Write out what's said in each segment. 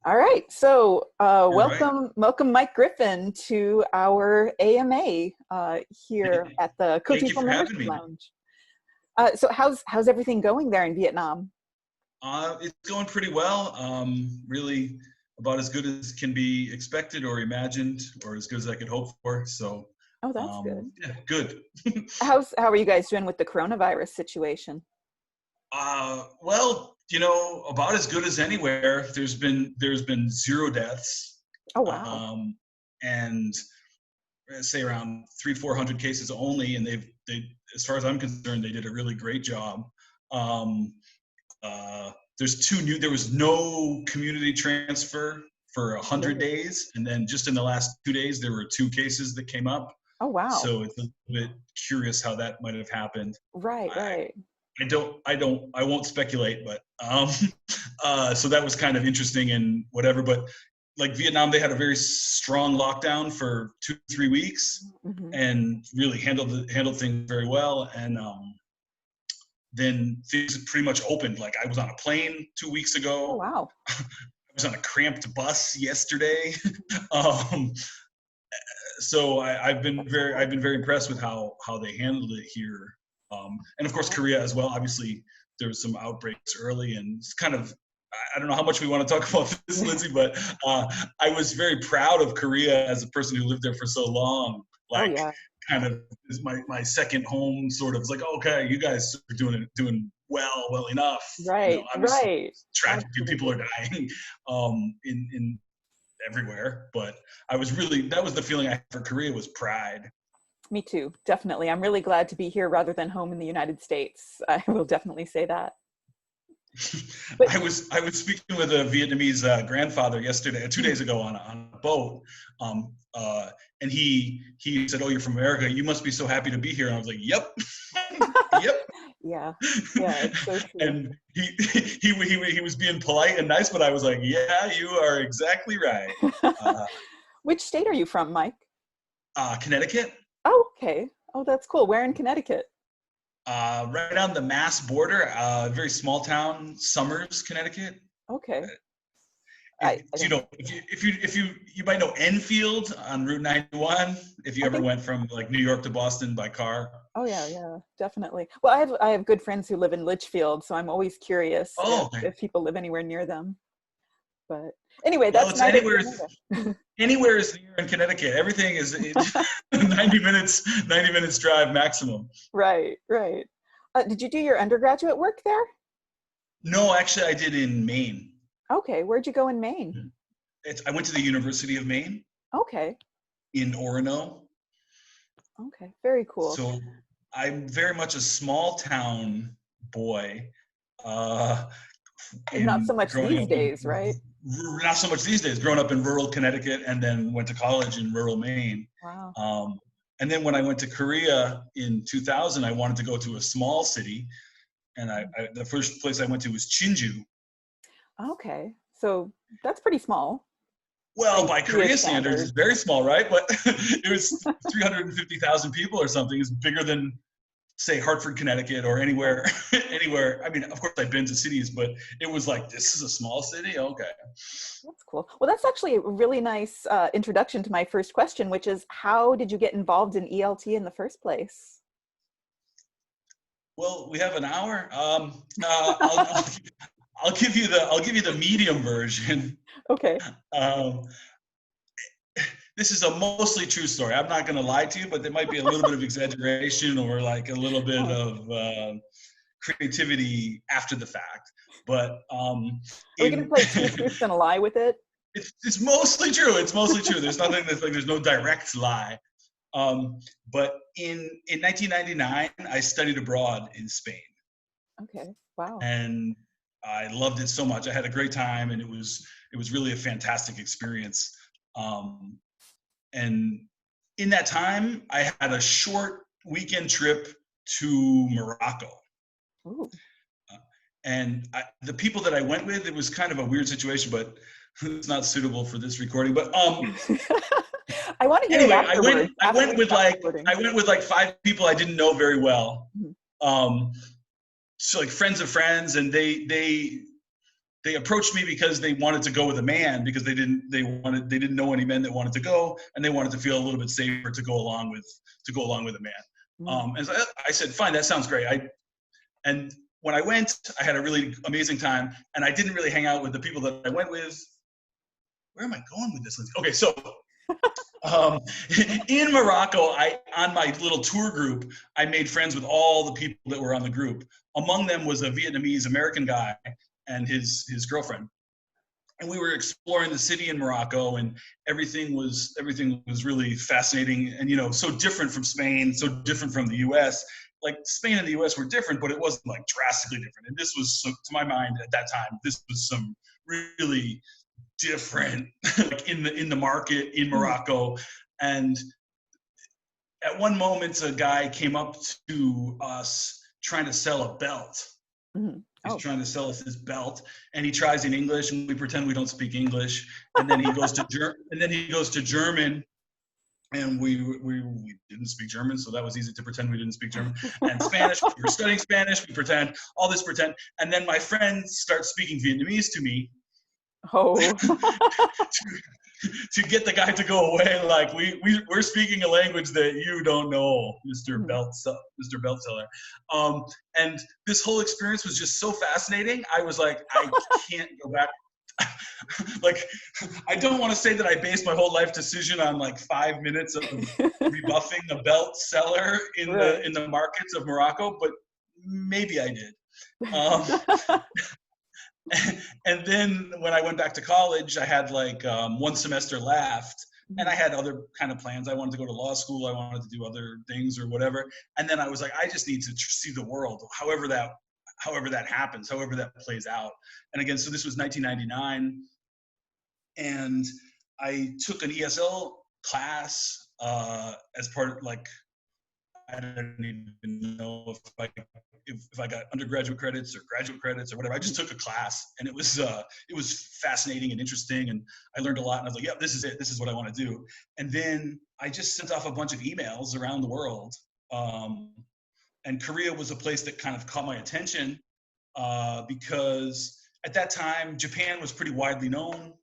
All right, so All right. welcome, Mike Griffin, to our AMA here at the Coach Thank you Equal for having Membership me. Lounge. So how's everything going there in Vietnam? It's going pretty well. Really about as good as can be expected or imagined, or as good as I could hope for. So, Oh, that's good. yeah, good. How are you guys doing with the coronavirus situation? Well, about as good as anywhere. There's been zero deaths, Oh, wow. um, and say around 300-400 cases only, and as far as I'm concerned, they did a really great job. Um, there was no community transfer for 100 Really? days, and then just in the last 2 days there were two cases that came up. Oh, wow. So it's a little bit curious how that might have happened. Right, i, right. I won't speculate, but so that was kind of interesting and whatever. But like Vietnam, they had a very strong lockdown for 2 3 weeks Hmm. and really handled things very well. And then things pretty much opened. Like I was on a plane 2 weeks Oh, ago. wow. I was on a cramped bus yesterday. um, so That's cool. I've been very impressed with how they handled it here. And of course Korea as well. Obviously there was some outbreaks early, and it's kind of, I don't know how much we want to talk about this, Lindsay, but I was very proud of Korea as a person who lived there for so long. Oh, Like, yeah. kind of is my second home. Sort of, it's like, okay, you guys are doing well enough. Right, Obviously, right. tragically, people Absolutely. are dying in everywhere. But that was the feeling I had for Korea, was pride. Me too, definitely. I'm really glad to be here rather than home in the United States. I will definitely say that. But I was speaking with a Vietnamese grandfather yesterday, 2 days ago, on a boat, um, uh, and he said, "Oh, you're from America. You must be so happy to be here." And I was like, "Yep, yep." yeah, yeah, it's so true. And he was being polite and nice, but I was like, "Yeah, you are exactly right." Uh, Which state are you from, Mike? Connecticut, Oh, okay. Oh, that's cool. Where in Connecticut? right on the Mass border, very small town, Somers, Connecticut. Okay. I If you don't know, think. if you might know Enfield on Route 91, if you I ever think. went from like New York to Boston by car. Oh, yeah, yeah, definitely. Well, I have good friends who live in Litchfield, so I'm always curious Oh, okay. if people live anywhere near them. But anyway, Well, that's it's neither here nor there. anywhere is near in Connecticut. Everything is 90 minutes drive maximum. Right, right. Did you do your undergraduate work there? No, actually, I did in Maine. Okay, where'd you go in Maine? I went to the University of Maine Okay, in Orono. okay, very cool. So I'm very much a small town boy. Uh, Not so in much growing these up in days, right? not so much these days, growing up in rural Connecticut, and then went to college in rural Maine. Wow. um, and then when I went to Korea in 2000, I wanted to go to a small city, and the first place I went to was Chinju. Okay, so that's pretty small Well, by by Korea Korea standards it's standards. very small, right? But it was 350,000 people or something. It's bigger than, say, Hartford, Connecticut, or Right. anywhere. Anywhere. I mean, of course I've been to cities, but it was like, this is a small city. Okay. That's cool. Well, that's actually a really nice introduction to my first question, which is how did you get involved in ELT in the first place? Well, we have an hour. I'll give you the medium version. Okay. Um, this is a mostly true story. I'm not going to lie to you, but there might be a little bit of exaggeration or like a little bit Oh. of creativity after the fact. But Are we going to in play two truths and a lie with it? it's mostly true. It's mostly true. There's nothing that's like, there's no direct lie. But in 1999, I studied abroad in Spain, Okay. Wow. and I loved it so much. I had a great time, and it was really a fantastic experience. Um, and in that time, I had a short weekend trip to Morocco. Ooh. And the people that I went with, it was kind of a weird situation, but it's not suitable for this recording. But I want to hear it anyway, afterwards, I after went we with stop like recording. I went with like five people I didn't know very well. Mhm. Um, so like friends of friends, and they they approached me because they wanted to go with a man, because they didn't know any men that wanted to go, and they wanted to feel a little bit safer to go along with a man. And so I said, fine, that sounds great. And when I went, I had a really amazing time, and I didn't really hang out with the people that I went with. Where am I going with this? Okay, so in Morocco, on my little tour group, I made friends with all the people that were on the group. Among them was a Vietnamese American guy and his girlfriend. And we were exploring the city in Morocco, and everything was really fascinating, and so different from Spain, so different from the US. Like Spain and the US were different, but it wasn't like drastically different. And this was, so, to my mind at that time, this was some really different, like in the market in Morocco. And at one moment, a guy came up to us trying to sell a belt. Mm-hmm. He's trying to sell us this belt, and he tries in English, and we pretend we don't speak English. And then he goes to German, and we didn't speak German, so that was easy to pretend we didn't speak German. And Spanish, we were studying Spanish, we pretend, all this pretend. And then my friend starts speaking Vietnamese to me. Oh. to get the guy to go away, like we're speaking a language that you don't know, Mr. Belt Seller. And this whole experience was just so fascinating. I was like, I can't go back. Like, I don't want to say that I based my whole life decision on like 5 minutes of rebuffing the belt seller in the markets of Morocco, but maybe I did. And then when I went back to college, I had like 1 semester left, and I had other kind of plans. I wanted to go to law school. I wanted to do other things or whatever. And then I was like, I just need to see the world, however that happens, however that plays out. And again, so this was 1999, and I took an ESL class as part of, like, I don't even know if I got undergraduate credits or graduate credits or whatever. I just took a class, and it was fascinating and interesting, and I learned a lot. And I was like, yeah, this is it. This is what I want to do. And then I just sent off a bunch of emails around the world. And Korea was a place that kind of caught my attention because at that time, Japan was pretty widely known.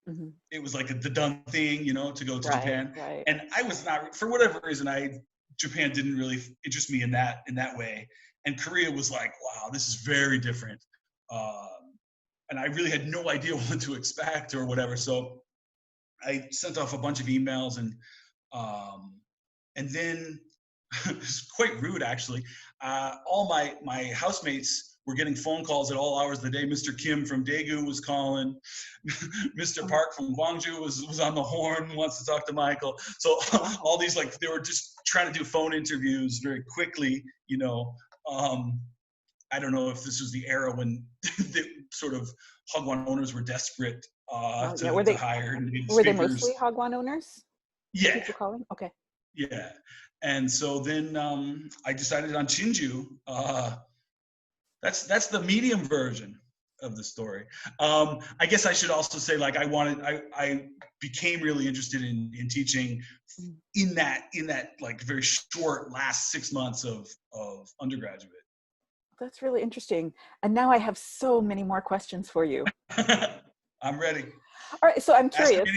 Mm-hmm. It was like the done thing, to go to Japan. Right. And I was not, for whatever reason, Japan didn't really interest me in that way. And Korea was like, wow, this is very different. And I really had no idea what to expect or whatever. So I sent off a bunch of emails, and then it's quite rude, actually. All my housemates were getting phone calls at all hours of the day. Mr. Kim from Daegu was calling. Mr. Park from Gwangju was on the horn, wants to talk to Michael. So all these, like, they were just trying to do phone interviews very quickly, I don't know if this was the era when the sort of Hagwon owners were desperate to hire. Were they mostly Hagwon owners? Yeah. People calling? Okay. Yeah. And so then I decided on Shinju. That's the medium version of the story. I guess I should also say, like, I became really interested in teaching in that like very short last 6 months of undergraduate. That's really interesting. And now I have so many more questions for you. I'm ready. All right, so I'm curious.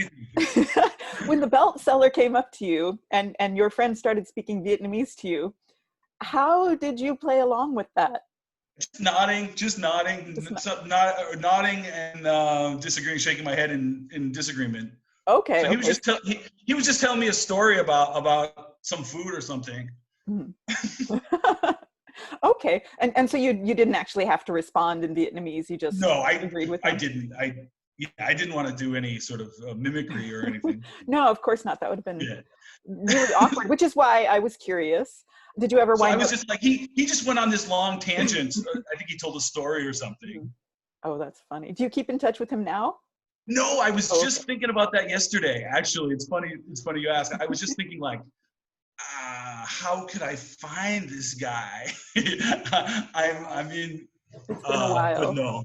When the belt seller came up to you and your friend started speaking Vietnamese to you, how did you play along with that? Nodding and disagreeing, shaking my head in disagreement. Okay. So he was just telling me a story about some food or something. Mm-hmm. Okay, and so you didn't actually have to respond in Vietnamese. You just agreed with him. I didn't want to do any sort of mimicry or anything. No, of course not. That would have been really awkward. Which is why I was curious. Did you ever wind up? I was just like, he just went on this long tangent. I think he told a story or something. Oh, that's funny. Do you keep in touch with him now? No, I was just thinking about that yesterday. Actually, it's funny you ask. I was just thinking, like, how could I find this guy? I mean, it's been a while. But no.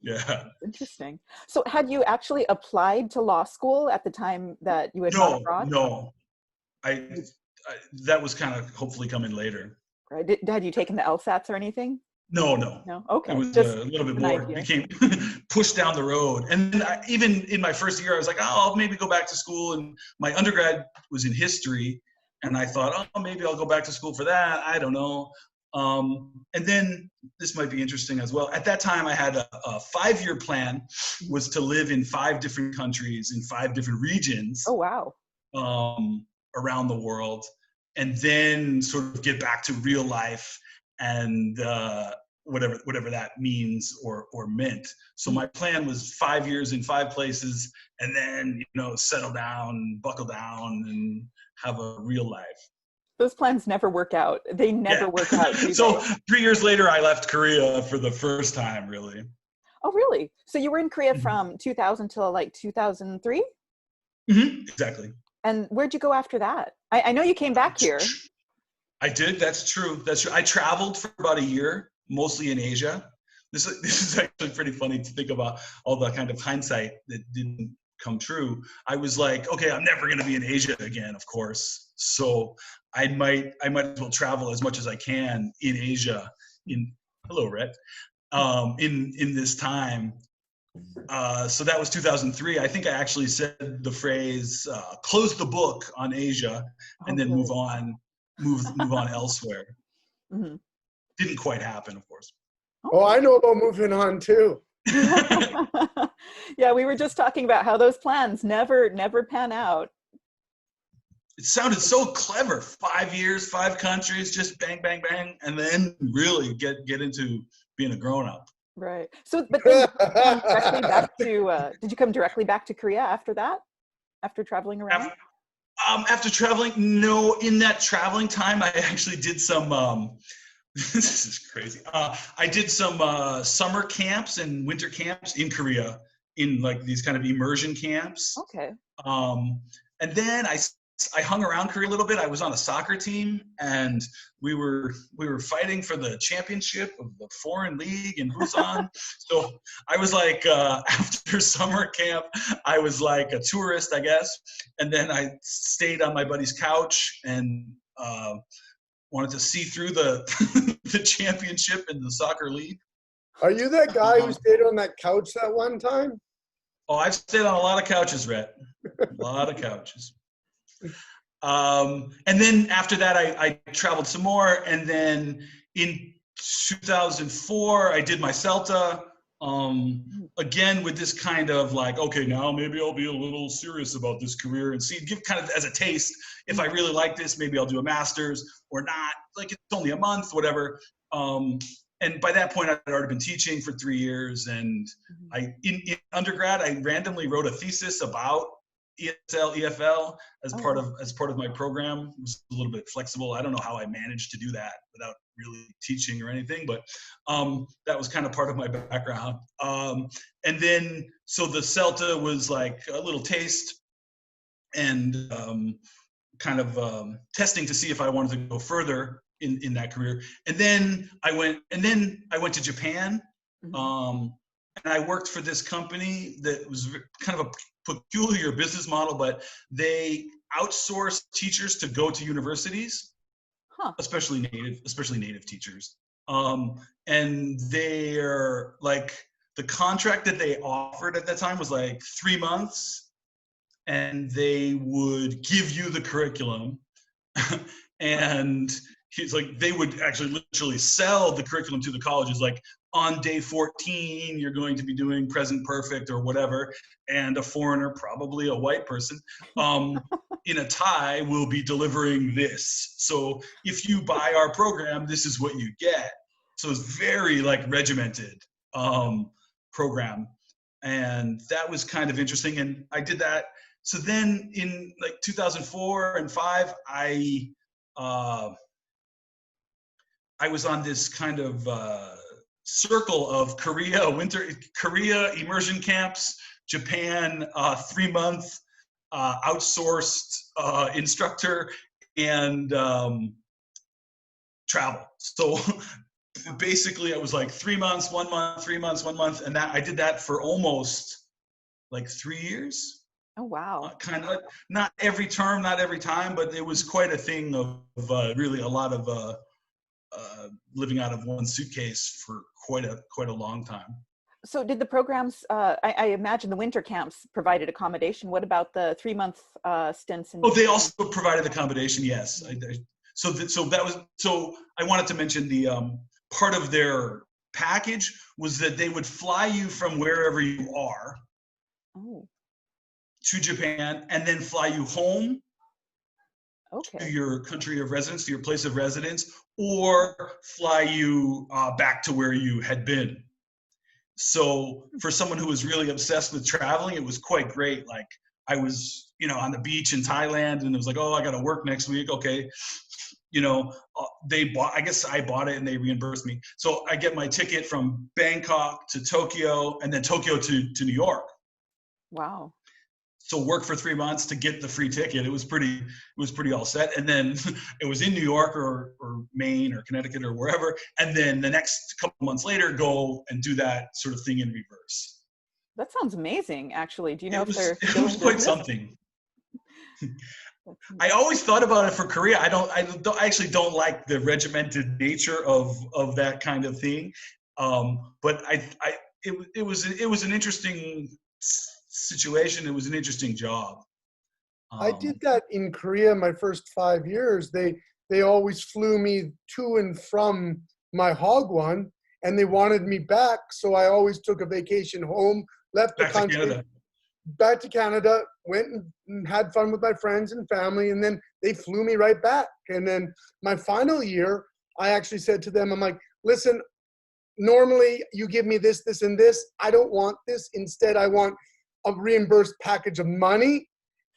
Yeah. Interesting. So had you actually applied to law school at the time that you had gone abroad? No. I that was kind of hopefully coming later. Right. Had you taken the LSATs or anything? No. No. Okay. It was just a little bit more. Became pushed down the road. And then even in my first year, I was like, oh, I'll maybe go back to school. And my undergrad was in history. And I thought, oh, maybe I'll go back to school for that. I don't know. And then this might be interesting as well. At that time, I had a 5-year plan, was to live in 5 different countries in 5 different regions. Oh, wow. Around the world, and then sort of get back to real life and whatever that means or meant. So my plan was 5 years in 5 places, and then settle down, buckle down, and have a real life. Those plans never work out. They never work out. So 3 years later, I left Korea for the first time, really. Oh, really? So you were in Korea from 2000 till like 2003? Mm-hmm. Exactly. And where'd you go after that? I know you came back here. I did. That's true. I traveled for about a year, mostly in Asia. This is actually pretty funny to think about all the kind of hindsight that didn't come true. I was like, okay, I'm never going to be in Asia again, of course. So I might as well travel as much as I can in Asia. Hello, Rhett. In this time. So that was 2003. I think I actually said the phrase, close the book on Asia and then move on elsewhere. Mm-hmm. Didn't quite happen, of course. Oh, I know about moving on too. Yeah, we were just talking about how those plans never pan out. It sounded so clever. 5 years, 5 countries, just bang, bang, bang, and then really get into being a grown-up. Right. So, but then did you come directly back to Korea after that? After traveling around? After traveling, no. In that traveling time, I actually did some, this is crazy. I did some summer camps and winter camps in Korea, in like these kind of immersion camps. Okay. And then I hung around Korea a little bit. I was on a soccer team, and we were fighting for the championship of the foreign league in Busan. So I was like, after summer camp, I was like a tourist, I guess. And then I stayed on my buddy's couch and wanted to see through the the championship in the soccer league. Are you that guy who stayed on that couch that one time? Oh, I've stayed on a lot of couches, Rhett. A lot of couches. And then after that, I traveled some more. And then in 2004, I did my CELTA, again, with this kind of like, okay, now maybe I'll be a little serious about this career and give kind of as a taste. If I really like this, maybe I'll do a master's or not. Like, it's only a month, whatever. And by that point, I'd already been teaching for 3 years. And in undergrad, I randomly wrote a thesis about ESL, EFL as part of my program. It was a little bit flexible. I don't know how I managed to do that without really teaching or anything, but that was kind of part of my background. And then, so the CELTA was like a little taste and kind of testing to see if I wanted to go further in that career. And then I went to Japan. And I worked for this company that was kind of a peculiar business model, but they outsource teachers to go to universities, especially native teachers. And they're like, the contract that they offered at that time was like 3 months, and they would give you the curriculum. And he's like, they would actually literally sell the curriculum to the colleges, like, on day 14, you're going to be doing present perfect or whatever, and a foreigner, probably a white person, in a tie will be delivering this. So if you buy our program, this is what you get. So it's very like regimented program. And that was kind of interesting. And I did that. So then in like 2004 and 5, I was on this kind of circle of Korea immersion camps, Japan 3-month outsourced instructor, and travel. So basically I was like 3 months, 1 month, 3 months, 1 month, and that I did that for almost like 3 years. Oh, wow. Kind of, not every term, not every time, but it was quite a thing of really a lot of living out of one suitcase for quite a long time. So did the programs, I imagine the winter camps provided accommodation. What about the 3-month stints? Oh, they also provided accommodation, yes. So I wanted to mention the part of their package was that they would fly you from wherever you are to Japan and then fly you home to your country of residence, to your place of residence, or fly you back to where you had been. So for someone who was really obsessed with traveling, it was quite great. Like I was, on the beach in Thailand and it was like, oh, I got to work next week. Okay. I guess I bought it and they reimbursed me. So I get my ticket from Bangkok to Tokyo and then Tokyo to New York. Wow. So work for 3 months to get the free ticket. It was pretty all set. And then it was in New York or Maine or Connecticut or wherever. And then the next couple months later, go and do that sort of thing in reverse. That sounds amazing, actually. Do you know if they're still it was quite something. I always thought about it for Korea. I actually don't like the regimented nature of that kind of thing. But it was an interesting situation. It was an interesting job. I did that in Korea my first 5 years. They always flew me to and from my Hagwon, and they wanted me back, so I always took a vacation home, left the country, back to Canada, went and had fun with my friends and family, and then they flew me right back. And then my final year, I actually said to them, I'm like, listen, normally you give me this, this, and this. I don't want this. Instead, I want a reimbursed package of money.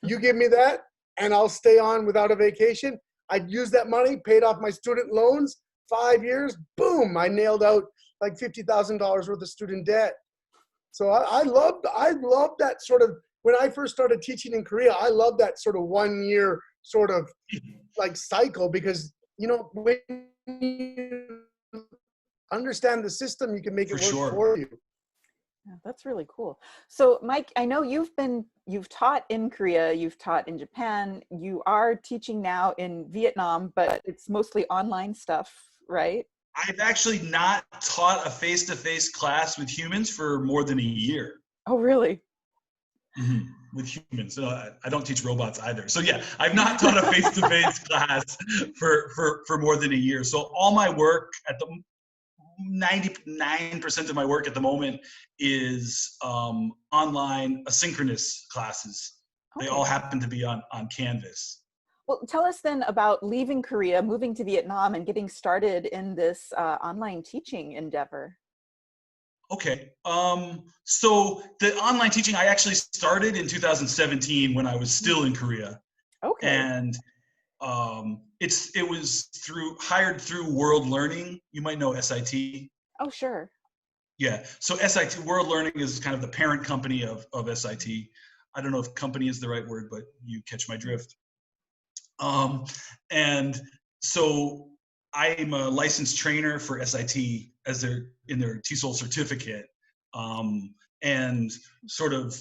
You give me that, and I'll stay on without a vacation. I'd use that money, paid off my student loans, 5 years, boom, I nailed out like $50,000 worth of student debt. So I loved that sort of, when I first started teaching in Korea, I loved that sort of 1 year sort of like cycle, because, when you understand the system, you can make it work for you. Yeah, that's really cool. So Mike, I know you've taught in Korea, you've taught in Japan, you are teaching now in Vietnam, but it's mostly online stuff, right? I've actually not taught a face-to-face class with humans for more than a year. Oh, really? Mm-hmm. With humans. I don't teach robots either. So yeah, I've not taught a face-to-face class for more than a year. So all my work 99% of my work at the moment is online asynchronous classes. Okay. They all happen to be on Canvas. Well, tell us then about leaving Korea, moving to Vietnam, and getting started in this online teaching endeavor. Okay. So the online teaching, I actually started in 2017 when I was still in Korea. Okay. And it was hired through World Learning. You might know SIT. Oh, sure. Yeah. So SIT, World Learning, is kind of the parent company of SIT. I don't know if company is the right word, but you catch my drift. And so I'm a licensed trainer for SIT in their TESOL certificate. And sort of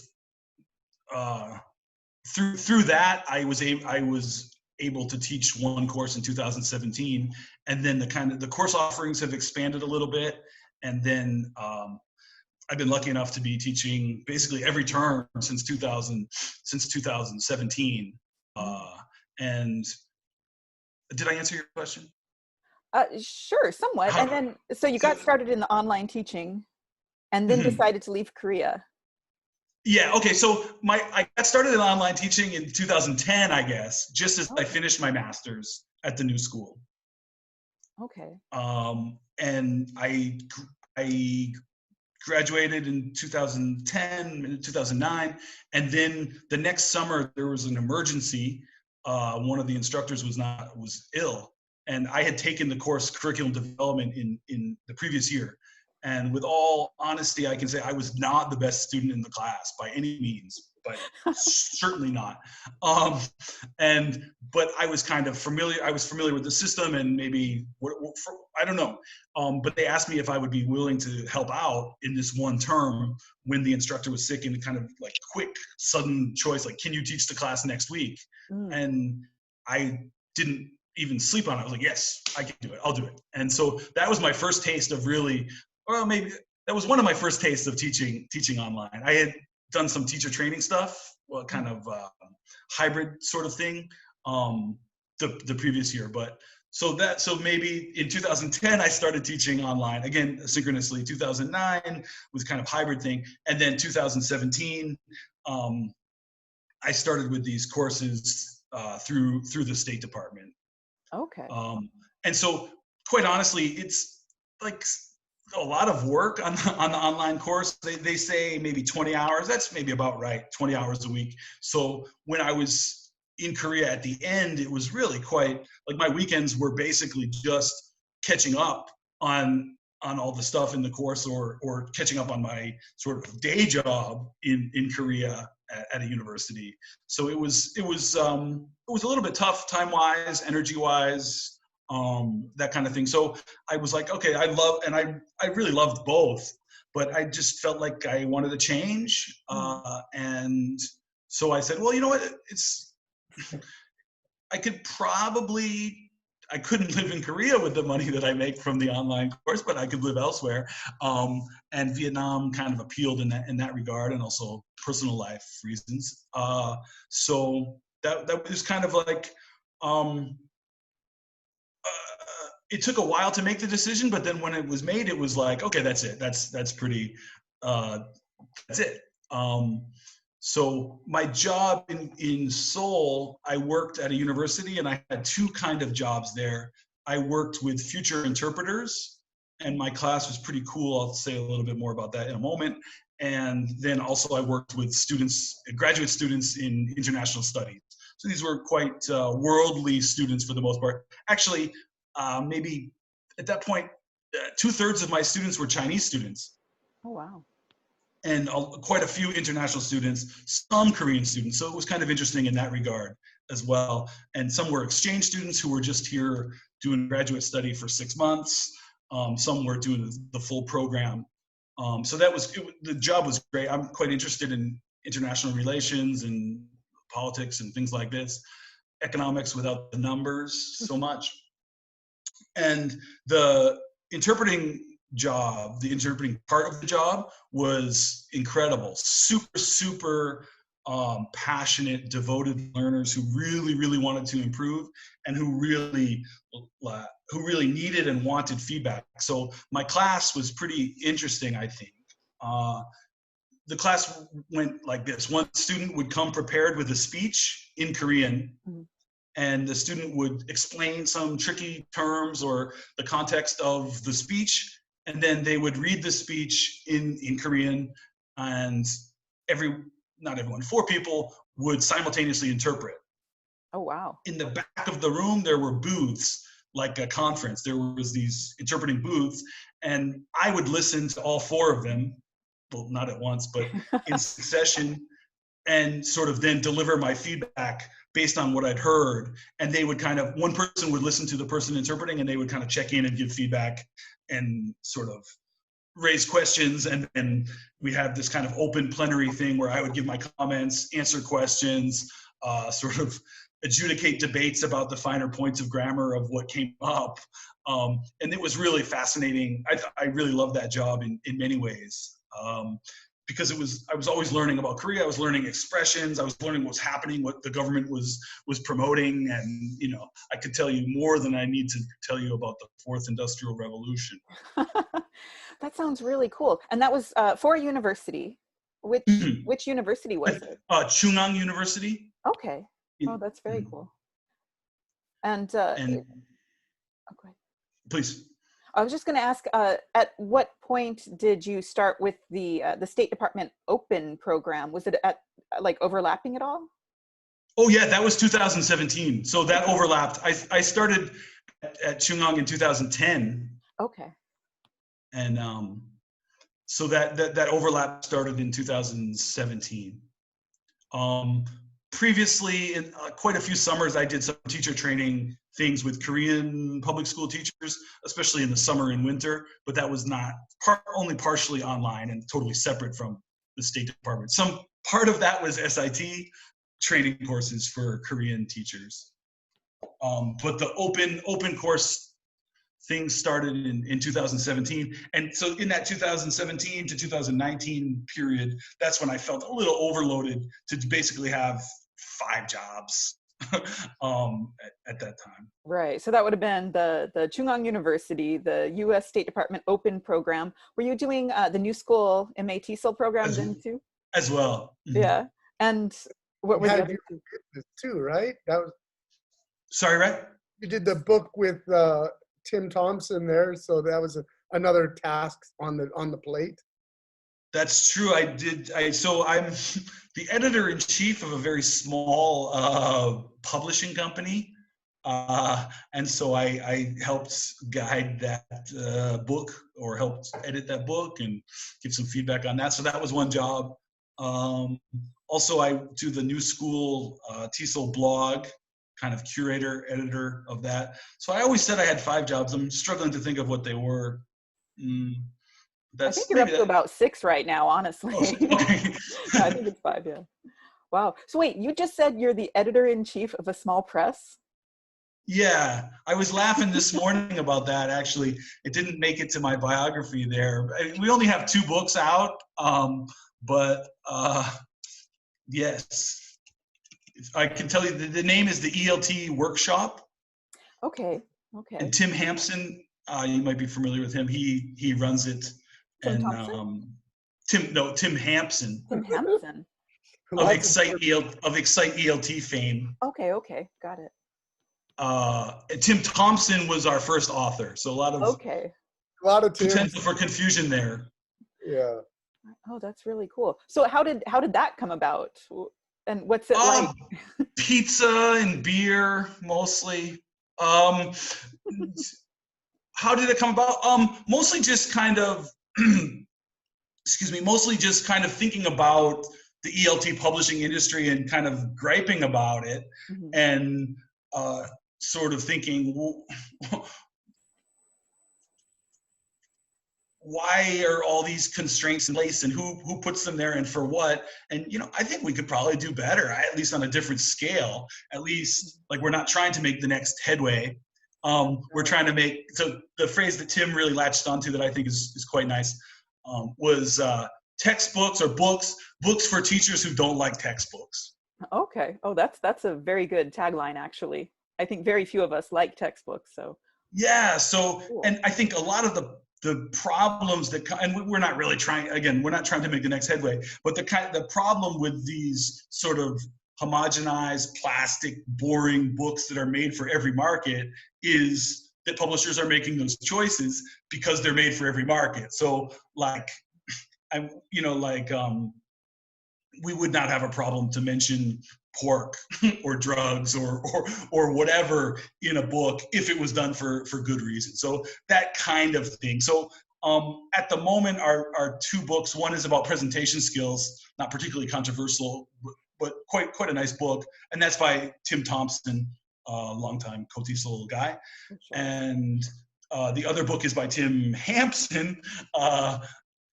through that, I was able to teach one course in 2017, and then the course offerings have expanded a little bit, and then I've been lucky enough to be teaching basically every term since 2017. And did I answer your question? Sure, somewhat. And then, so you got started in the online teaching, and then decided to leave Korea. Yeah. Okay. So I got started in online teaching in 2010, I guess, just as I finished my master's at the new school. Okay. And I graduated in 2010, 2009, and then the next summer there was an emergency. One of the instructors was ill, and I had taken the course Curriculum Development in the previous year. And with all honesty, I can say I was not the best student in the class by any means, but certainly not. But I was kind of familiar. I was familiar with the system, and maybe I don't know. But they asked me if I would be willing to help out in this one term when the instructor was sick, and kind of like quick, sudden choice, like, can you teach the class next week? And I didn't even sleep on it. I was like, yes, I can do it. I'll do it. And so that was my first taste of really. Well, maybe that was one of my first tastes of teaching online. I had done some teacher training stuff, well, kind of hybrid sort of thing, the previous year. But so maybe in 2010 I started teaching online again synchronously. 2009 was kind of hybrid thing, and then 2017 I started with these courses through the State Department. Okay. And so, quite honestly, it's like a lot of work on the online course. They say maybe 20 hours. That's maybe about right, 20 hours a week. So when I was in Korea at the end, it was really quite, like my weekends were basically just catching up on all the stuff in the course or catching up on my sort of day job in Korea at a university. So it was a little bit tough time-wise, energy-wise, that kind of thing. So I was like, okay, I really loved both, but I just felt like I wanted to change. And so I said, well, you know what, I couldn't live in Korea with the money that I make from the online course, but I could live elsewhere. And Vietnam kind of appealed in that regard, and also personal life reasons. So that was kind of like, it took a while to make the decision, but then when it was made, it was like, okay, that's it. That's pretty, that's it. So my job in Seoul, I worked at a university, and I had two kind of jobs there. I worked with future interpreters, and my class was pretty cool. I'll say a little bit more about that in a moment. And then also I worked with graduate students in international studies. So these were quite worldly students for the most part. Actually, maybe at that point, 2/3 of my students were Chinese students. Oh, wow. And quite a few international students, some Korean students. So it was kind of interesting in that regard as well. And some were exchange students who were just here doing graduate study for 6 months. Some were doing the full program. So the job was great. I'm quite interested in international relations and politics and things like this, economics without the numbers so much. And the interpreting part of the job was incredible. Super passionate, devoted learners who really wanted to improve, and who really needed and wanted feedback. So my class was pretty interesting, I think. The class went like this. One student would come prepared with a speech in Korean. Mm-hmm. And the student would explain some tricky terms or the context of the speech, and then they would read the speech in Korean, and not everyone, 4 people would simultaneously interpret. Oh, wow. In the back of the room, there were booths, like a conference. There was these interpreting booths, and I would listen to all 4 of them, well, not at once, but in succession, and sort of then deliver my feedback based on what I'd heard. And they would one person would listen to the person interpreting, and they would kind of check in and give feedback and sort of raise questions. And then we had this kind of open plenary thing where I would give my comments, answer questions, sort of adjudicate debates about the finer points of grammar of what came up. And it was really fascinating. I really loved that job in many ways. Because I was always learning about Korea. I was learning expressions. I was learning what was happening, what the government was promoting, and I could tell you more than I need to tell you about the 4th Industrial Revolution. That sounds really cool. And that was for a university. Which university was it? Chungang University. Okay. Oh, that's very cool. And okay. Please. I was just going to ask, at what point did you start with the State Department Open program? Was it at overlapping at all? Oh yeah, that was 2017. So that overlapped. I started at Chungang in 2010. Okay. And so that overlap started in 2017. Previously, in quite a few summers, I did some teacher training things with Korean public school teachers, especially in the summer and winter, but that was only partially online and totally separate from the State Department. Some part of that was SIT training courses for Korean teachers. But the open course things started in 2017. And so in that 2017 to 2019 period, that's when I felt a little overloaded to basically have 5 jobs at that time. Right. So that would have been the Chungang University, the U.S. State Department Open program. Were you doing the New School MA TESOL program then too? As well. Mm-hmm. Yeah. And what were the other two? Too, right? That was. Sorry, right? You did the book with Tim Thompson there, so that was another task on the plate. That's true. So I'm the editor-in-chief of a very small publishing company. And so I helped guide that book, or helped edit that book and give some feedback on that. So that was one job. Also, I do the New School TESOL blog, kind of curator, editor of that. So I always said I had 5 jobs. I'm struggling to think of what they were. I think you're up to about 6 right now, honestly. Oh, okay. Yeah, I think it's 5, yeah. Wow. So wait, you just said you're the editor-in-chief of a small press? Yeah, I was laughing this morning about that, actually. It didn't make it to my biography there. We only have 2 books out, but yes. I can tell you the name is the ELT Workshop. Okay. And Tim Hampson, you might be familiar with him. He runs it. Tim Thompson? Tim Hampson. Tim Hampson. Of Excite ELT fame. Okay, got it. Tim Thompson was our first author, so a lot of potential for confusion there. Yeah. Oh, that's really cool. So how did that come about? And what's it like? Pizza and beer, mostly. How did it come about? Mostly just kind of, mostly just kind of thinking about the ELT publishing industry and kind of griping about it, mm-hmm. and sort of thinking, why are all these constraints in place, and who puts them there and for what? And, I think we could probably do better, at least on a different scale. At least, like, we're not trying to make the next headway. We're trying to make, so the phrase that Tim really latched onto that I think is quite nice, was textbooks or books for teachers who don't like textbooks. Okay. Oh, that's a very good tagline, actually. I think very few of us like textbooks, so. Yeah, so, cool. And I think a lot of the problems that, and we're not really trying, again, we're not trying to make the next headway, but the problem with these sort of homogenized, plastic, boring books that are made for every market is that publishers are making those choices because they're made for every market. So, like, we would not have a problem to mention pork or drugs or whatever in a book if it was done for good reason. So that kind of thing. So at the moment, our 2 books, one is about presentation skills, not particularly controversial, but quite a nice book. And that's by Tim Thompson, longtime co-TESOL guy. Sure. And the other book is by Tim Hampson,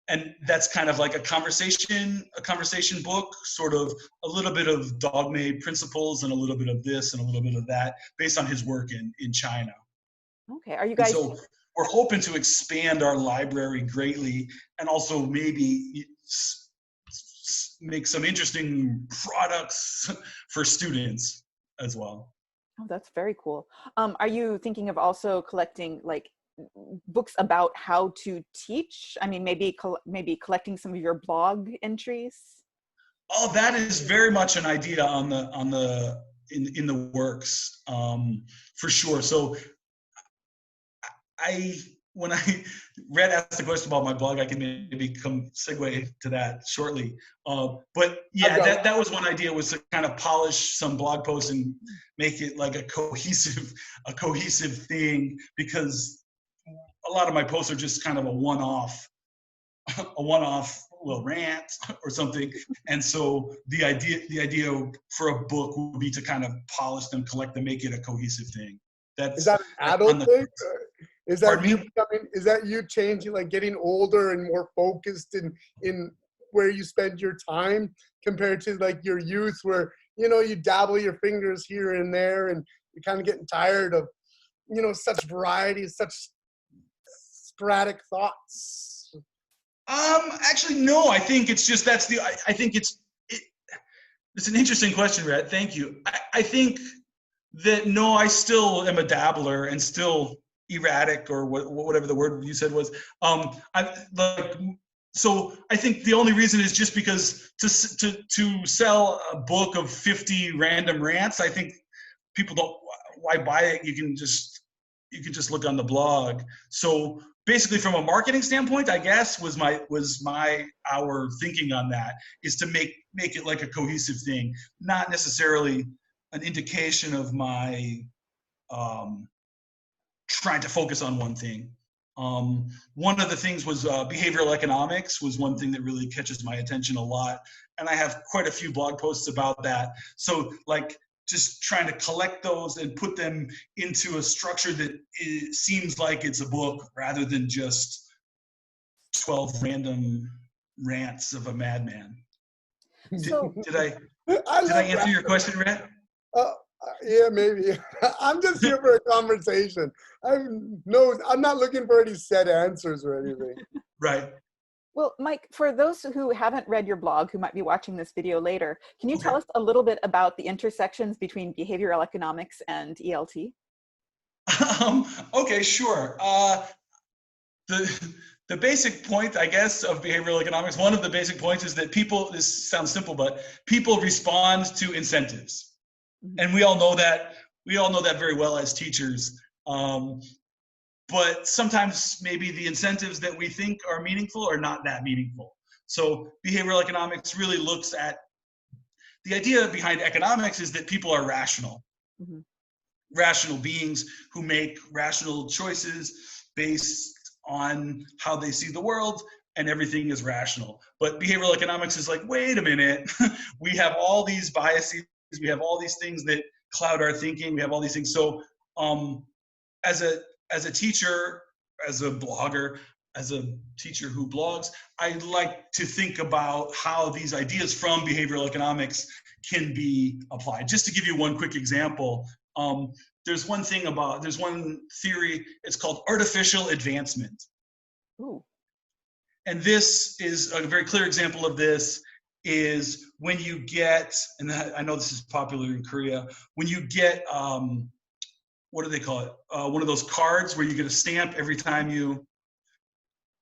and that's kind of like a conversation book, sort of a little bit of dogma principles and a little bit of this and a little bit of that, based on his work in China. Okay, are you guys? So we're hoping to expand our library greatly, and also maybe make some interesting products for students as well. Oh, that's very cool. Are you thinking of also collecting like books about how to teach? I mean, maybe collecting some of your blog entries. Oh, that is very much an idea in the works, for sure. So when Red asked the question about my blog, I can maybe segue to that shortly. But yeah, that was one idea, was to kind of polish some blog posts and make it like a cohesive thing, because a lot of my posts are just kind of a one-off little rant or something. And so the idea for a book would be to kind of polish them, collect them, make it a cohesive thing. Is that an adult thing? Is that you changing, like getting older and more focused in where you spend your time compared to like your youth, where, you dabble your fingers here and there and you're kind of getting tired of, such variety, such sporadic thoughts? Actually, no. I think it's just I think it's an interesting question, Rhett. Thank you. I think that no, I still am a dabbler and still erratic, or whatever the word you said was. So I think the only reason is just because to sell a book of 50 random rants, I think people don't. Why buy it? You can just look on the blog. So basically, from a marketing standpoint, I guess our thinking on that is to make it like a cohesive thing, not necessarily an indication of my trying to focus on one thing. One of the things was behavioral economics was one thing that really catches my attention a lot, and I have quite a few blog posts about that. So like just trying to collect those and put them into a structure that seems like it's a book rather than just 12 random rants of a madman. Did I answer your question, Rhett? Yeah, maybe. I'm just here for a conversation. I'm not looking for any set answers or anything. Right. Well, Mike, for those who haven't read your blog, who might be watching this video later, can you tell us a little bit about the intersections between behavioral economics and ELT? Okay, sure. The basic point, I guess, of behavioral economics, one of the basic points is that this sounds simple, but people respond to incentives. And we all know that very well as teachers. But sometimes maybe the incentives that we think are meaningful are not that meaningful. So behavioral economics really looks at the idea behind economics is that people are rational. Mm-hmm. Rational beings who make rational choices based on how they see the world, and everything is rational. But behavioral economics is like, wait a minute, we have all these biases, we have all these things that cloud our thinking, we have all these things. So as a teacher, as a blogger, as a teacher who blogs, I like to think about how these ideas from behavioral economics can be applied. Just to give you one quick example, there's one theory, it's called artificial advancement. Ooh. And this is a very clear example of this is when you get, and I know this is popular in Korea, when you get, what do they call it? One of those cards where you get a stamp every time you,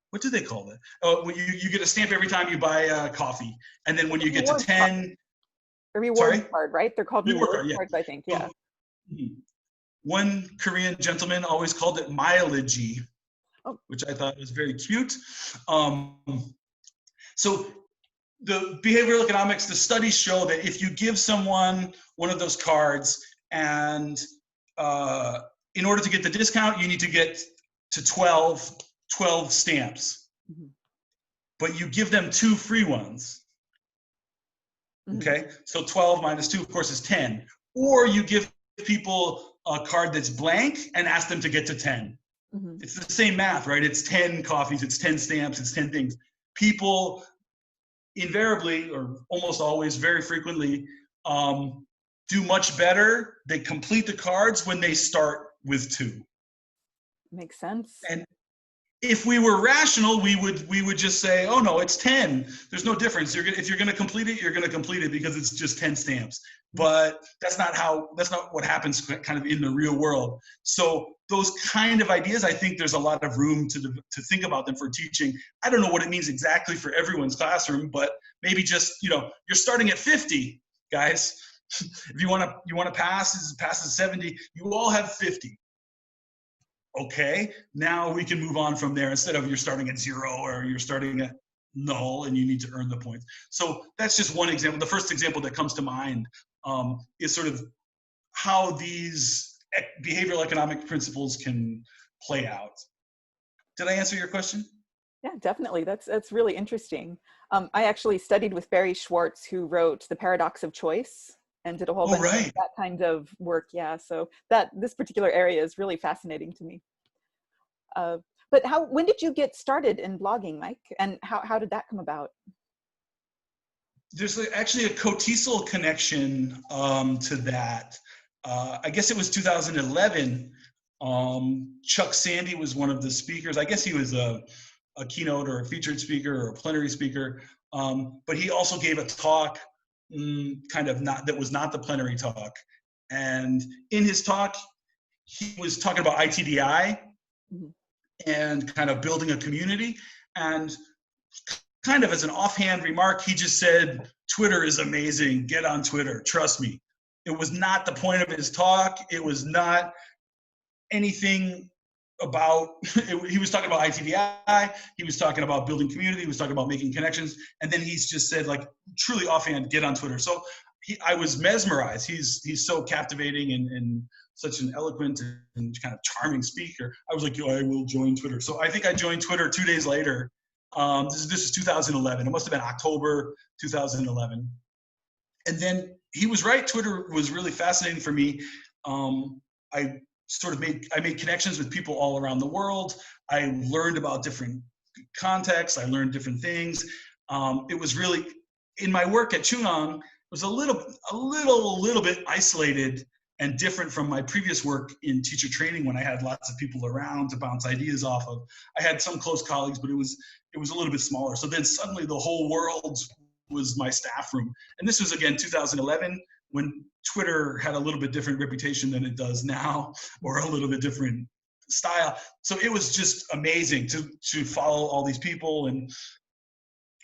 what do they call it? When you get a stamp every time you buy coffee. And then when you get to 10. A reward card, right? They're called reward cards, I think, yeah. One Korean gentleman always called it mileage, which I thought was very cute. So the behavioral economics, the studies show that if you give someone one of those cards and in order to get the discount, you need to get to 12 stamps. Mm-hmm. But you give them 2 free ones. Mm-hmm. Okay, so 12 minus 2, of course, is 10. Or you give people a card that's blank and ask them to get to 10. Mm-hmm. It's the same math, right? It's 10 coffees, it's 10 stamps, it's 10 things. People invariably, or almost always, very frequently, do much better. They complete the cards when they start with 2. Makes sense. And if we were rational, we would just say, oh no, it's 10. There's no difference. If you're gonna complete it, you're gonna complete it because it's just 10 stamps. But that's not what happens kind of in the real world. So those kind of ideas, I think there's a lot of room to think about them for teaching. I don't know what it means exactly for everyone's classroom, but maybe just, you're starting at 50, guys. If you want to pass 70, you all have 50. Okay, now we can move on from there instead of you're starting at 0 or you're starting at null and you need to earn the points. So that's just one example. The first example that comes to mind is sort of how these behavioral economic principles can play out. Did I answer your question? Yeah, definitely. That's really interesting. I actually studied with Barry Schwartz, who wrote The Paradox of Choice and did a whole bunch of that kind of work. Yeah, so this particular area is really fascinating to me. But when did you get started in blogging, Mike? And how did that come about? There's actually a co-TESOL connection to that. I guess it was 2011. Chuck Sandy was one of the speakers. I guess he was a keynote or a featured speaker or a plenary speaker. But he also gave a talk, that was not the plenary talk. And in his talk, he was talking about ITDI and kind of building a community. And kind of as an offhand remark, he just said, Twitter is amazing. Get on Twitter. Trust me. It was not the point of his talk. It was not anything about, he was talking about ITDI. He was talking about building community. He was talking about making connections. And then he's just said, like, truly offhand, get on Twitter. So I was mesmerized. He's so captivating and such an eloquent and kind of charming speaker. I was like, I will join Twitter. So I think I joined Twitter 2 days later. This is 2011. It must have been October 2011. And then he was right. Twitter was really fascinating for me. I made connections with people all around the world. I learned about different contexts. I learned different things. It was really, in my work at Chungang, it was a little bit isolated and different from my previous work in teacher training when I had lots of people around to bounce ideas off of. I had some close colleagues, but it was a little bit smaller. So then suddenly the whole world was my staff room. And this was, again, 2011, when Twitter had a little bit different reputation than it does now, or a little bit different style. So it was just amazing to follow all these people and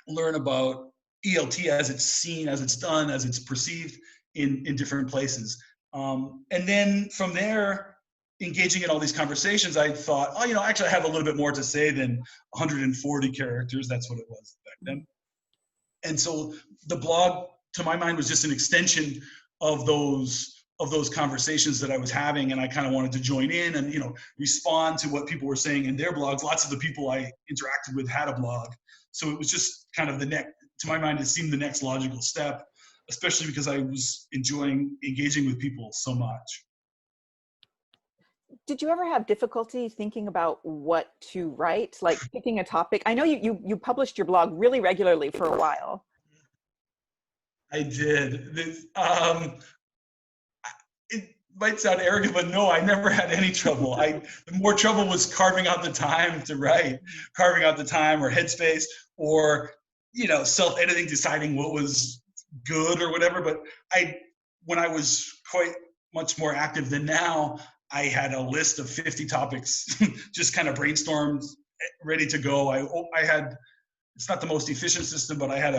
learn about ELT as it's seen, as it's done, as it's perceived in different places. And then from there, engaging in all these conversations, I thought, actually I have a little bit more to say than 140 characters. That's what it was back then. And so the blog, to my mind, was just an extension of those conversations that I was having, and I kind of wanted to join in and respond to what people were saying in their blogs. Lots of the people I interacted with had a blog, so it was just kind of to my mind, it seemed the next logical step, especially because I was enjoying engaging with people so much. Did you ever have difficulty thinking about what to write, like picking a topic? I know you published your blog really regularly for a while. I did. It might sound arrogant, but no, I never had any trouble. The more trouble was carving out the time to write, carving out the time or headspace, or self-editing, deciding what was good or whatever. But when I was quite much more active than now, I had a list of 50 topics, just kind of brainstormed, ready to go. It's not the most efficient system, but I had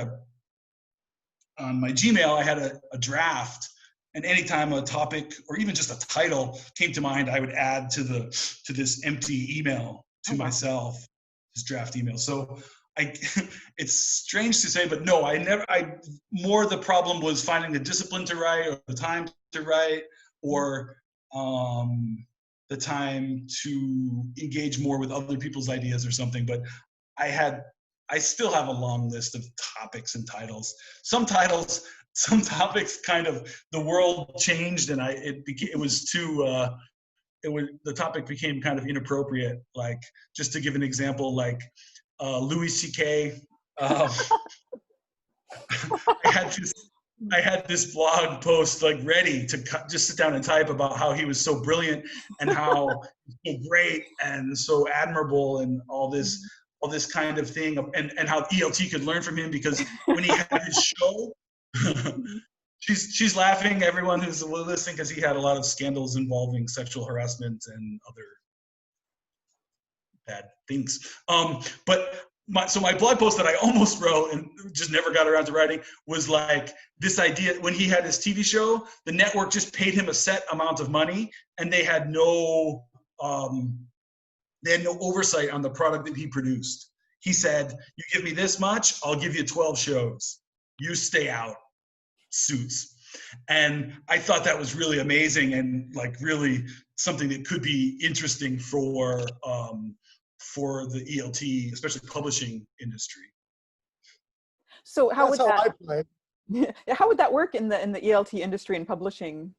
on my Gmail, I had a draft, and anytime a topic or even just a title came to mind, I would add to this empty email to myself, this draft email. So it's strange to say, but no, more the problem was finding the discipline to write, or the time to write, or the time to engage more with other people's ideas or something. But I still have a long list of topics and titles. Some topics kind of, the world changed and the topic became kind of inappropriate. Like, just to give an example, like Louis C.K. I had this blog post like ready to just sit down and type about how he was so brilliant and how so great and so admirable and all this kind of thing, and how ELT could learn from him, because when he had his show, she's laughing, everyone who's listening, because he had a lot of scandals involving sexual harassment and other bad things. So my blog post that I almost wrote and just never got around to writing was like this idea: when he had his TV show, the network just paid him a set amount of money, and they had no oversight on the product that he produced. He said, "You give me this much, I'll give you 12 shows. You stay out, Suits." And I thought that was really amazing, and like really something that could be interesting for the ELT, especially publishing industry. So how would that work in the ELT industry and publishing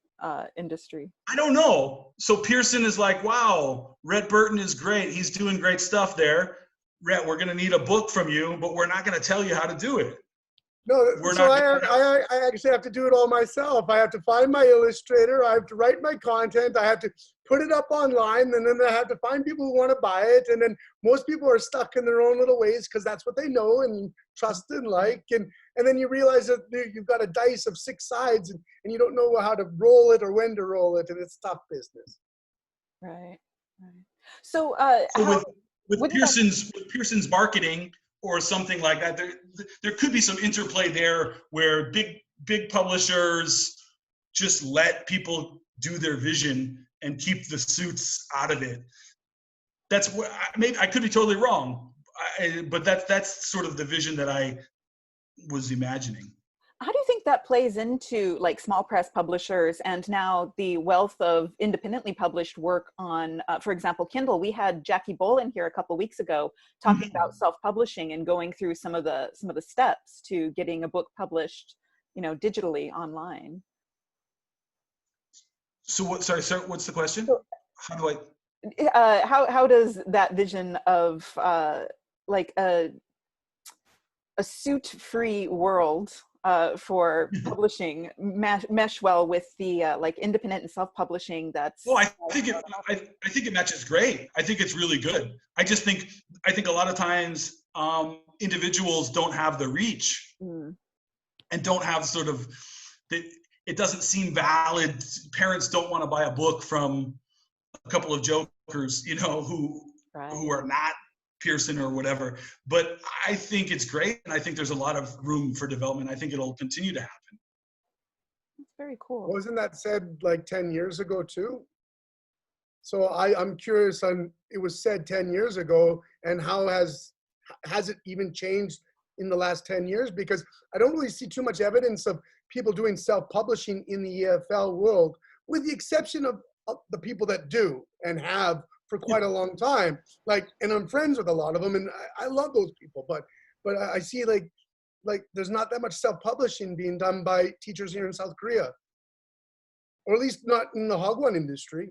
industry? I don't know. So Pearson is like, wow, Rhett Burton is great. He's doing great stuff there. Rhett, we're going to need a book from you, but we're not going to tell you how to do it. No, We're so not. I actually have to do it all myself. I have to find my illustrator. I have to write my content. I have to put it up online, and then I have to find people who want to buy it. And then most people are stuck in their own little ways because that's what they know and trust and like. And then you realize that you've got a dice of 6 sides, and you don't know how to roll it or when to roll it, and it's tough business. Right. So, with Pearson's marketing or something like that, there could be some interplay there where big publishers just let people do their vision and keep the suits out of it. That's what I could be totally wrong, but that's sort of the vision that I was imagining. How do you think that plays into like small press publishers and now the wealth of independently published work on, for example, Kindle? We had Jackie Bolin here a couple of weeks ago talking about self-publishing and going through some of the steps to getting a book published, digitally online. So what? Sorry, sir. What's the question? How do I? How does that vision of like a suit-free world for publishing mesh well with the like independent and self-publishing? That's well, I think it matches great. I think it's really good. I think a lot of times individuals don't have the reach and don't have sort of it doesn't seem valid. Parents don't want to buy a book from a couple of jokers, who are not Pearson or whatever. But I think it's great, and I think there's a lot of room for development. I think it'll continue to happen. That's very cool. Wasn't that said like 10 years ago too? So I'm curious on, it was said 10 years ago, and how has it even changed in the last 10 years? Because I don't really see too much evidence of people doing self-publishing in the EFL world, with the exception of the people that do and have for quite a long time. And I'm friends with a lot of them, and I love those people, but I see like there's not that much self-publishing being done by teachers here in South Korea, or at least not in the Hagwon industry.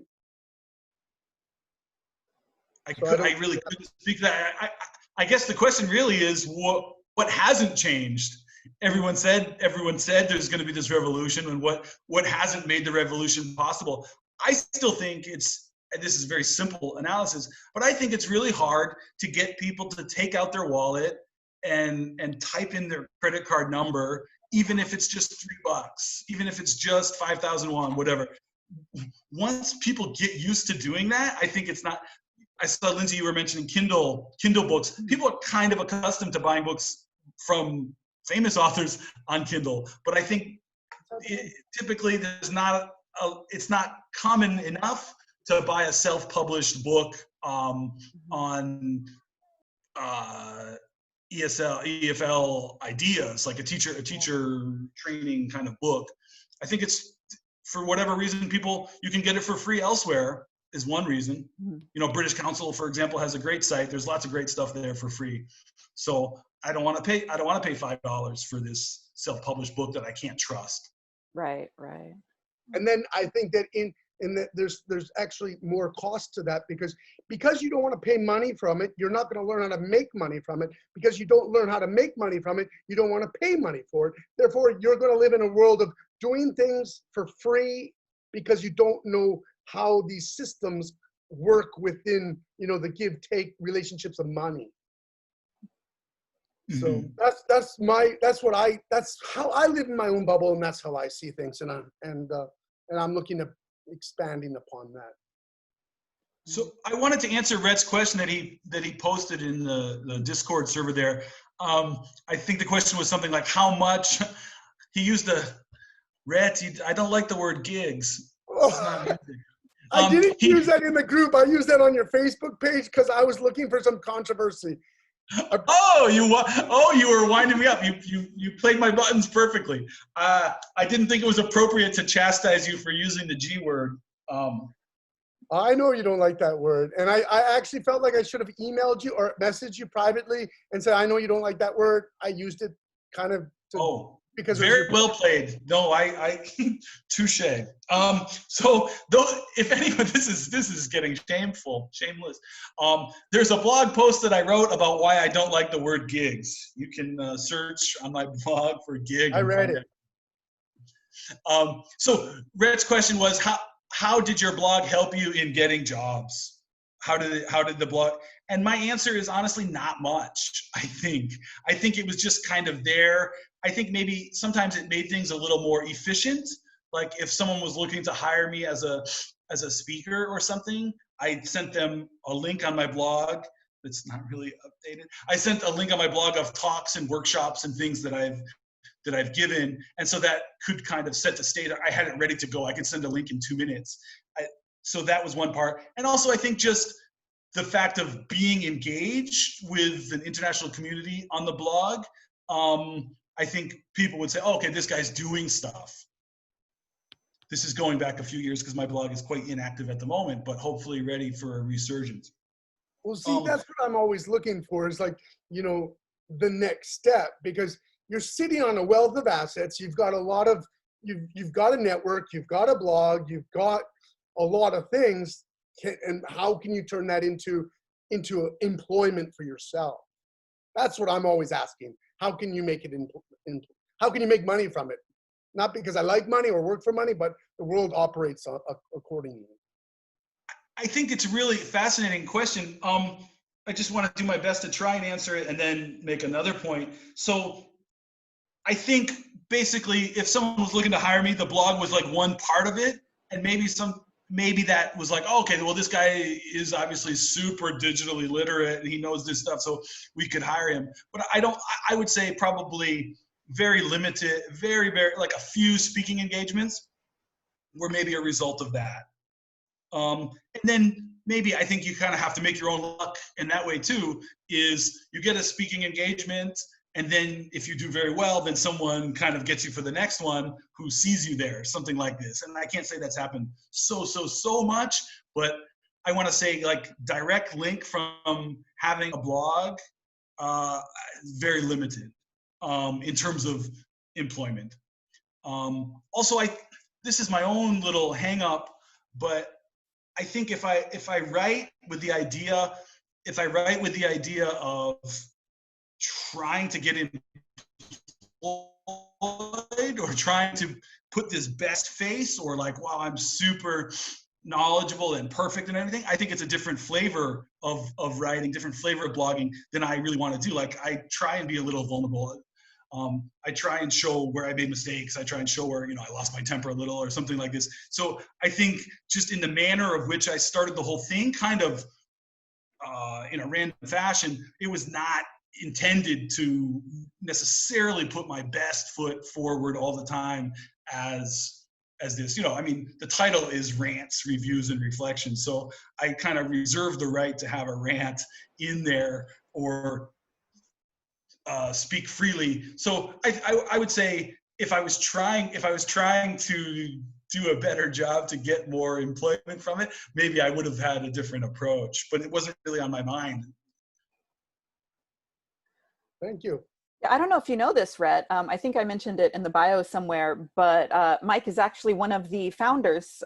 I really couldn't speak to that. I guess the question really is what hasn't changed. Everyone said there's going to be this revolution, and what hasn't made the revolution possible. I still think this is very simple analysis, but I think it's really hard to get people to take out their wallet and type in their credit card number, even if it's just $3, even if it's just 5,000 won, whatever. Once people get used to doing that, I think it's not. I saw, Lindsay, you were mentioning Kindle books. People are kind of accustomed to buying books from famous authors on Kindle, but I think typically it's not common enough to buy a self-published book on EFL ideas, like a teacher training kind of book. I think it's, for whatever reason, you can get it for free elsewhere is one reason. British Council, for example, has a great site. There's lots of great stuff there for free. So I don't want to pay $5 for this self-published book that I can't trust. Right. And then I think that there's actually more cost to that, because you don't want to pay money from it, you're not going to learn how to make money from it. Because you don't learn how to make money from it, you don't want to pay money for it. Therefore, you're going to live in a world of doing things for free because you don't know how these systems work within, the give-take relationships of money. So that's how I live in my own bubble, and that's how I see things, and I'm looking at expanding upon that. So I wanted to answer Rhett's question that he posted in the Discord server there. I think the question was something like how much. He used Rhett. I don't like the word gigs. It's not music. I didn't use that in the group. I used that on your Facebook page because I was looking for some controversy. You were winding me up. You played my buttons perfectly. I didn't think it was appropriate to chastise you for using the G word. I know you don't like that word, and I actually felt like I should have emailed you or messaged you privately and said, I know you don't like that word. I used it kind of to because very well played. No, I touche. So though, if anyone, this is getting shameless. There's a blog post that I wrote about why I don't like the word gigs. You can search on my blog for gig. I read it. So Rhett's question was, how did your blog help you in getting jobs? How did the blog? And my answer is honestly not much. I think it was just kind of there. I think maybe sometimes it made things a little more efficient. Like if someone was looking to hire me as a speaker or something, I sent them a link on my blog. It's not really updated. I sent a link on my blog of talks and workshops and things that I've given, and so that could kind of set the state. I had it ready to go. I could send a link in 2 minutes. So that was one part. And also I think just the fact of being engaged with an international community on the blog, I think people would say, oh, okay, this guy's doing stuff. This is going back a few years because my blog is quite inactive at the moment, but hopefully ready for a resurgence. Well, see, that's what I'm always looking for, is like, you know, the next step, because you're sitting on a wealth of assets. You've got you've got a network, you've got a blog, you've got a lot of things. And how can you turn that into employment for yourself? That's what I'm always asking. How can you make it how can you make money from it? Not because I like money or work for money, but the world operates accordingly. I think it's a really fascinating question. I just want to do my best to try and answer it and then make another point. So I think basically if someone was looking to hire me, the blog was like one part of it. And maybe that was like, oh, okay, well, this guy is obviously super digitally literate and he knows this stuff, so we could hire him. But I would say probably very limited, very, very, like a few speaking engagements were maybe a result of that. And then maybe I think you kind of have to make your own luck in that way too, is you get a speaking engagement, and then if you do very well, then someone kind of gets you for the next one who sees you there, something like this. And I can't say that's happened so much, but I want to say like direct link from having a blog, very limited in terms of employment. Also, this is my own little hang up, but I think if I write with the idea of trying to get employed or trying to put this best face, or like, wow, I'm super knowledgeable and perfect and everything, I think it's a different flavor of writing, different flavor of blogging than I really want to do. Like I try and be a little vulnerable. I try and show where I made mistakes. I try and show where, I lost my temper a little or something like this. So I think just in the manner of which I started the whole thing, kind of in a random fashion, it was not intended to necessarily put my best foot forward all the time as this. The title is Rants, Reviews, and Reflections. So I kind of reserve the right to have a rant in there or speak freely. So I would say if I was trying to do a better job to get more employment from it, maybe I would have had a different approach, but it wasn't really on my mind. Thank you. I don't know if you know this, Rhett. I think I mentioned it in the bio somewhere, but Mike is actually one of the founders,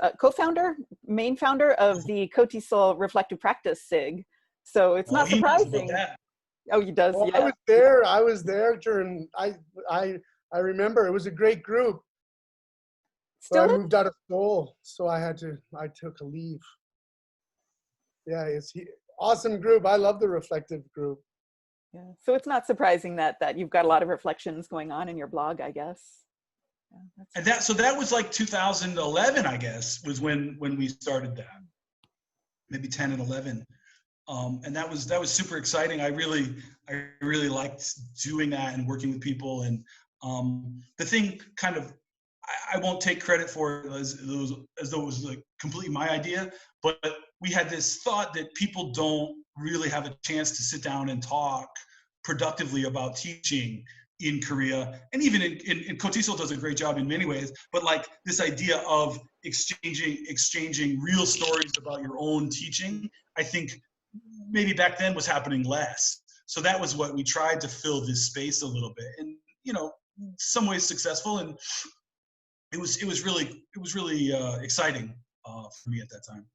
main founder of the Cotisol Reflective Practice SIG. So it's not surprising. Oh, he does. Well, yeah. I was there during. I remember it was a great group. Still, I moved out of Seoul, so I took a leave. Yeah, awesome group. I love the reflective group. Yeah. So it's not surprising that you've got a lot of reflections going on in your blog, I guess. Yeah, and that was like 2011, I guess, was when we started that. Maybe 10 and 11. And that was super exciting. I really liked doing that and working with people. And the thing kind of, I won't take credit for it as though it was like completely my idea, but we had this thought that people don't really have a chance to sit down and talk productively about teaching in Korea. And even in Cotisol does a great job in many ways, but like this idea of exchanging real stories about your own teaching, I think maybe back then was happening less. So that was what we tried to fill this space a little bit. And, some ways successful, and it was really exciting for me at that time.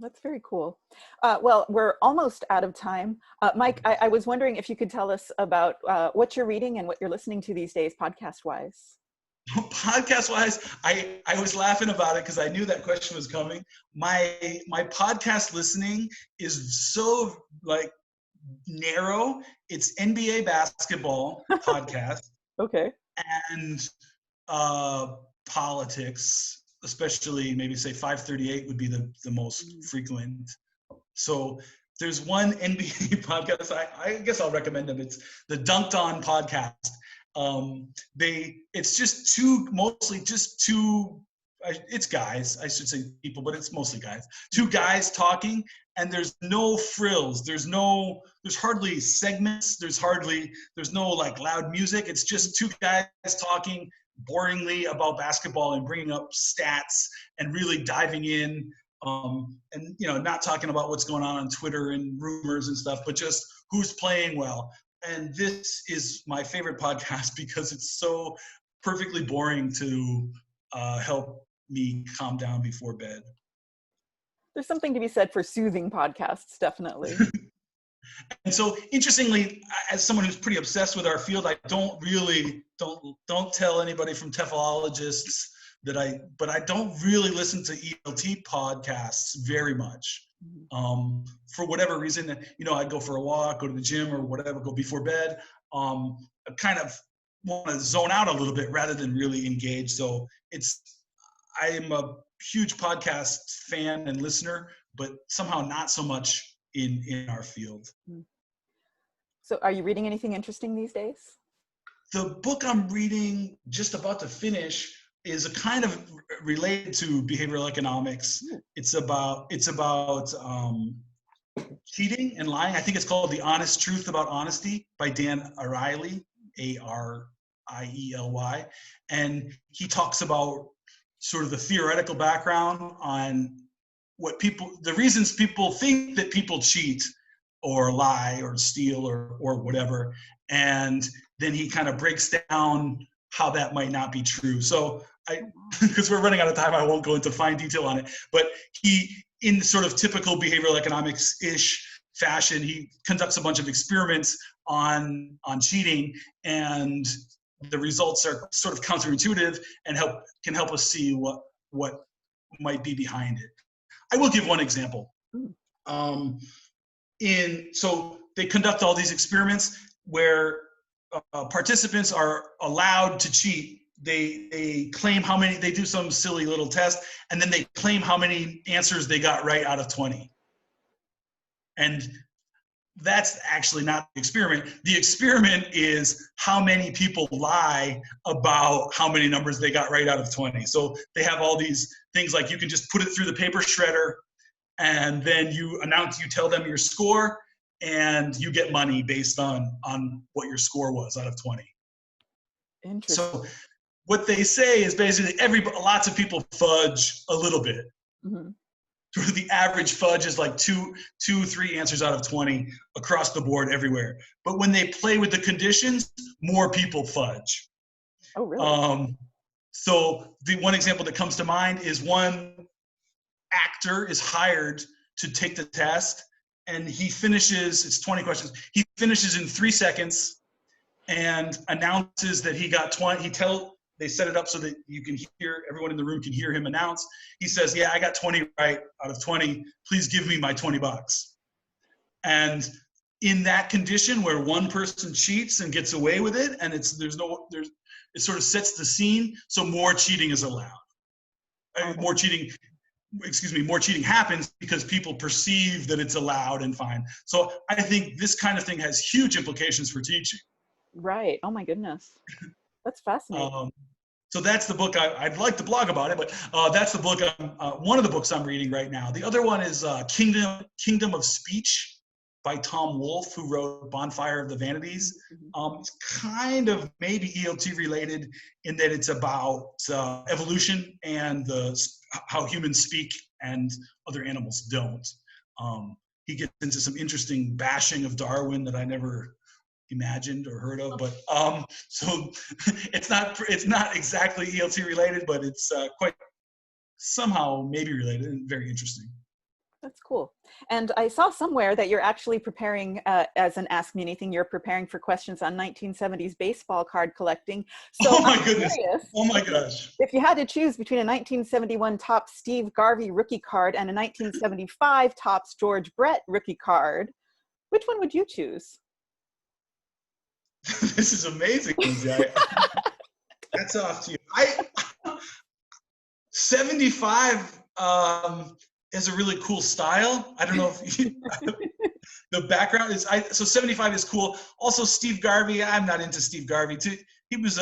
That's very cool. Well, we're almost out of time. Mike, I was wondering if you could tell us about what you're reading and what you're listening to these days, podcast-wise. Podcast-wise, I was laughing about it because I knew that question was coming. My podcast listening is so like narrow. It's NBA basketball podcast. Okay. And politics, especially maybe say 538 would be the most frequent. So there's one NBA podcast, I guess I'll recommend them. It's the Dunked On podcast. It's just it's guys, I should say people, but it's mostly guys. Two guys talking, and there's no frills. There's hardly segments. There's no like loud music. It's just two guys talking boringly about basketball and bringing up stats and really diving in. And not talking about what's going on Twitter and rumors and stuff, but just who's playing well. And this is my favorite podcast because it's so perfectly boring to help me calm down before bed. There's something to be said for soothing podcasts, definitely. And so, interestingly, as someone who's pretty obsessed with our field, I don't tell anybody from Teflologists but I don't really listen to ELT podcasts very much. For whatever reason, I go for a walk, go to the gym or whatever, go before bed. I kind of want to zone out a little bit rather than really engage. So I am a huge podcast fan and listener, but somehow not so much in our field. So are you reading anything interesting these days? The book I'm reading, just about to finish, is a kind of related to behavioral economics. It's about cheating and lying. I think it's called The Honest Truth About Honesty by Dan Ariely, Ariely. And he talks about sort of the theoretical background on the reasons people think that people cheat or lie or steal or whatever. And then he kind of breaks down how that might not be true. So because we're running out of time, I won't go into fine detail on it, but he, in sort of typical behavioral economics-ish fashion, he conducts a bunch of experiments on cheating, and the results are sort of counterintuitive and can help us see what might be behind it. I will give one example. So they conduct all these experiments where participants are allowed to cheat. They claim how many, they do some silly little test, and then they claim how many answers they got right out of 20. And that's actually not the experiment. The experiment is how many people lie about how many numbers they got right out of 20. So they have all these things like you can just put it through the paper shredder, and then you tell them your score, and you get money based on what your score was out of 20. Interesting. So what they say is basically lots of people fudge a little bit. Mm-hmm. The average fudge is like 3 answers out of 20 across the board everywhere. But when they play with the conditions, more people fudge. Oh, really? So the one example that comes to mind is one actor is hired to take the test, and he finishes, it's 20 questions, he finishes in 3 seconds and announces that he got 20. They set it up so that you can hear, everyone in the room can hear him announce. He says, yeah, I got 20 right out of 20. Please give me my $20. And in that condition where one person cheats and gets away with it, and it sort of sets the scene, so more cheating is allowed. More cheating happens because people perceive that it's allowed and fine. So I think this kind of thing has huge implications for teaching. Right. Oh my goodness. That's fascinating. So that's the book. I'd like to blog about it, but that's the book. One of the books I'm reading right now. The other one is Kingdom of Speech by Tom Wolfe, who wrote Bonfire of the Vanities. It's kind of maybe ELT related in that it's about evolution and how humans speak and other animals don't. He gets into some interesting bashing of Darwin that I never imagined or heard of. But so it's not exactly ELT related, but it's quite somehow maybe related and very interesting. That's cool. And I saw somewhere that you're actually preparing, as an Ask Me Anything, you're preparing for questions on 1970s baseball card collecting. So oh my goodness. Oh my gosh. If you had to choose between a 1971 Topps Steve Garvey rookie card and a 1975 Topps George Brett rookie card, which one would you choose? This is amazing, Lindsay. That's off to you. 75 is a really cool style. I don't know if the background is, so 75 is cool. Also Steve Garvey, I'm not into Steve Garvey too. He was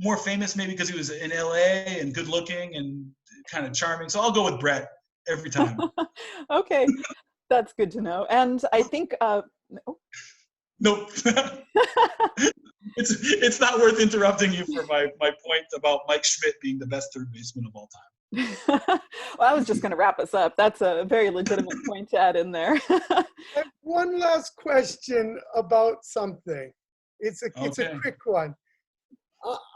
more famous maybe because he was in LA and good looking and kind of charming. So I'll go with Brett every time. Okay, that's good to know. And I think, Nope. It's not worth interrupting you for my point about Mike Schmidt being the best third baseman of all time. Well, I was just going to wrap us up. That's a very legitimate point to add in there. One last question about something. It's a quick one.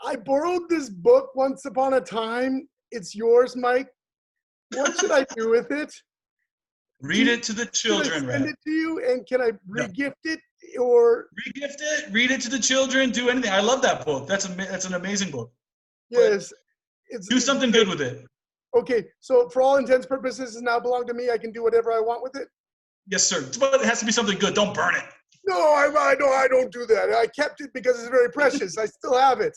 I borrowed this book once upon a time. It's yours, Mike. What should I do with it? Read it to the children. Can I send it to you, and can I regift it or regift it? Read it to the children. Do anything. I love that book. That's an amazing book. Yes, do something good with it. Okay, so for all intents and purposes, it now belongs to me. I can do whatever I want with it. Yes, sir. But it has to be something good. Don't burn it. No, I don't do that. I kept it because it's very precious. I still have it.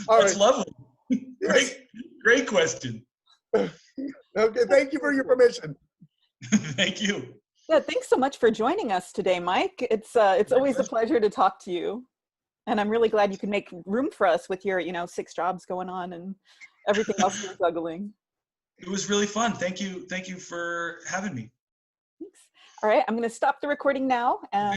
All That's lovely. Yes. Great question. Okay, thank you for your permission. Thank you. Yeah, thanks so much for joining us today, Mike. It's always a pleasure to talk to you. And I'm really glad you can make room for us with your, 6 jobs going on and everything else you're juggling. It was really fun. Thank you for having me. Thanks. All right, I'm going to stop the recording now. And